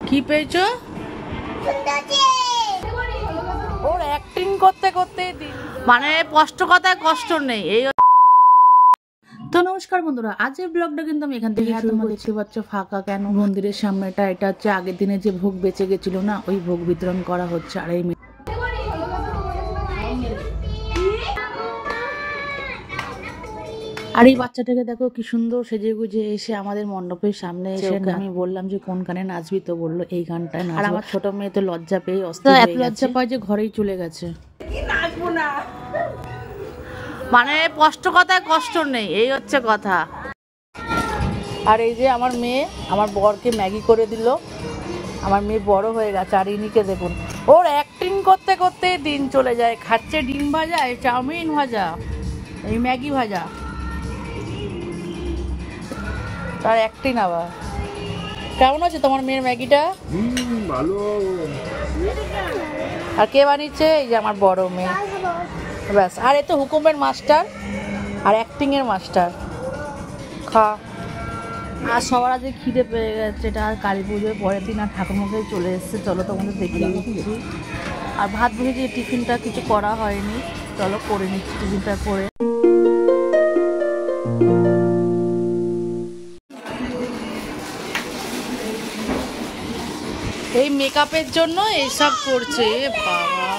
কি পেয়েছো? ওর অ্যাক্টিং করতে করতে মানে স্পষ্ট কথায় কষ্ট নেই। এই তো নমস্কার বন্ধুরা, আজকের ব্লগটা কিন্তু আমি এখান থেকে শুরু করছি। দেখতে পাচ্ছ ফাঁকা কেন মন্দিরের সামনেটা। এটা হচ্ছে আগের দিনে যে ভোগ বেঁচে গেছিল না, ওই ভোগ বিতরণ করা হচ্ছে। আর এই আর এই বাচ্চাটাকে দেখো কি সুন্দর সেজে গুজে এসে আমাদের মণ্ডপের সামনে এসে আমি বললাম যে কোন গানে নাচবি, তো বললো এই গানটায় নাচবো। আর আমার ছোট মেয়ে তো লজ্জা পেয়ে অস্থির হয়ে গেছে, এত লজ্জা পায় যে ঘরেই চলে গেছে। নাচবো না মানে স্পষ্ট কথায় কষ্ট নেই, এই হচ্ছে কথা। আর এই যে আমার মেয়ে আমার বরকে ম্যাগি করে দিল। আমার মেয়ে বড় হয়ে গেছে। আর ইনিকে দেখুন, ওর অ্যাক্টিং করতে করতে দিন চলে যায়। খাচ্ছে ডিম ভাজা, এই চাউমিন ভাজা, এই ম্যাগি ভাজা, তার অ্যাক্টিং আবার। কেমন আছে তোমার মেয়ের ম্যাগিটা? ভালো। আর কে বানিয়েছে? এই যে আমার বড় মেয়ে। ব্যাস, আর এ তো হুকুমের মাস্টার আর অ্যাক্টিং এর মাস্টার। খা। আর সবার আজকে খিদে পেয়ে গেছে। এটা আর কালী পুজোর পরের দিন আর ঠাকুরমশাই চলে এসছে। চলো তোমাদের দেখিয়ে দিচ্ছি। আর ভাত ভেজে টিফিনটা কিছু করা হয়নি, চলো করে নিচ্ছি টিফিনটা করে। এই মেকআপের জন্য এইসব করছে। বাবা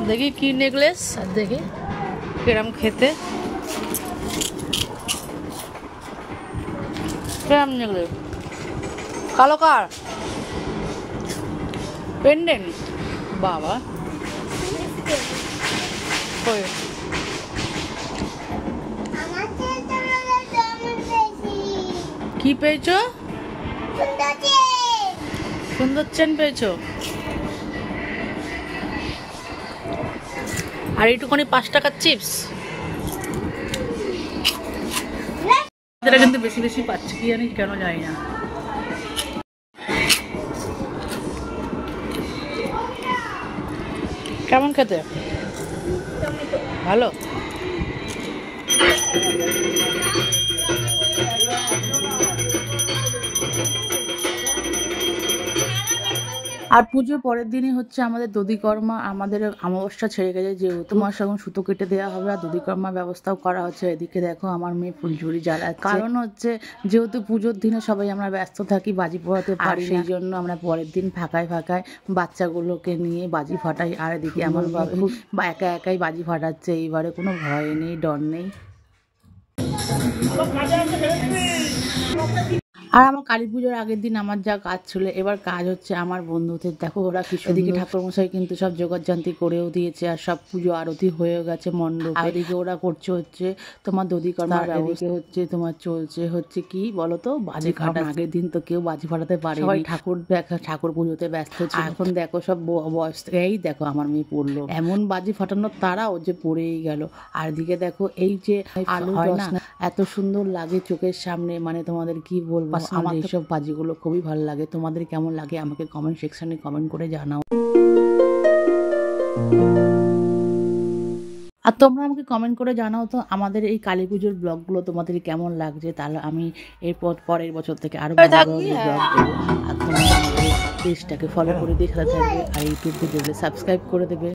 দেখি কি নেকলেস, আর দেখি কিরম খেতে। কিরম নেকলেস? কালো কার পেন্ডেন্ট? বাবা কি পেয়েছো? সুন্দর চেন পেয়েছো। আর এইটুকুনি 5 টাকার চিপস। এটা কিন্তু বেশি বেশি পাচ্ছি, কি জানি কেন জানি না। কেমন খেতে? ভালো। আর পুজোর পরের দিনই হচ্ছে আমাদের দধিকর্মা। আমাদের অমাবস্যা ছেড়ে গেছে, যেহেতু মাস এখন সুতো কেটে দেওয়া হবে। আর দধিকর্মার ব্যবস্থাও করা হচ্ছে। এদিকে দেখো আমার মেয়ে ফুলঝুরি জ্বালাচ্ছে। কারণ হচ্ছে যেহেতু পুজোর দিনে সবাই আমরা ব্যস্ত থাকি, বাজি পোড়াতে পারি, সেই জন্য আমরা পরের দিন ফাঁকায় ফাঁকায় বাচ্চাগুলোকে নিয়ে বাজি ফাটাই। আর এদিকে আমার বাবু একা একাই বাজি ফাটাচ্ছে। এইবারে কোনো ভয় নেই, ডর নেই। আর আমার কালী পুজোর আগের দিন আমার যা কাজ ছিল, এবার কাজ হচ্ছে আমার বন্ধুদের। দেখো ওরা কি এদিকে ঠাকুরমশাই কিন্তু সব জোগাড়জান্তি করেও দিয়েছে। আর সব পুজো আরতি হয়েও গেছে মণ্ডপে। আর এদিকে ওরা করছে হচ্ছে তোমার দধিকর্মার ব্যবস্থা হচ্ছে। তোমার চলছে হচ্ছে কি বলতো, বাজি ফাটা। আগের দিন তো কেউ বাজি ফাটাতে পারে, সবাই ঠাকুর পুজোতে ব্যস্ত ছিল। এখন দেখো সব বয়স, এই দেখো আমার মেয়ে পড়লো, এমন বাজি ফাটানোর তারা ও যে পড়েই গেল। আর এদিকে দেখো এই যে আলু হয় না, এত সুন্দর লাগে চোখের সামনে, মানে তোমাদের কি বলবো। আমার এইসব বাজিগুলো খুবই ভালো লাগে। তোমাদের কেমন লাগে আমাকে কমেন্ট সেকশনে কমেন্ট করে জানাও। আর তোমরা আমাকে কমেন্ট করে জানাও তো আমাদের এই কালী পুজোর ব্লগগুলো তোমাদের কেমন লাগছে। তাহলে আমি এরপর পরের বছর থেকে আরো ভালো ব্লগ দেবো। আর তোমরা আমাদের পেজটাকে ফলো করে দিয়ে সাথে থাকবে। আর ইউটিউব ভিডিওতে সাবস্ক্রাইব করে দেবে।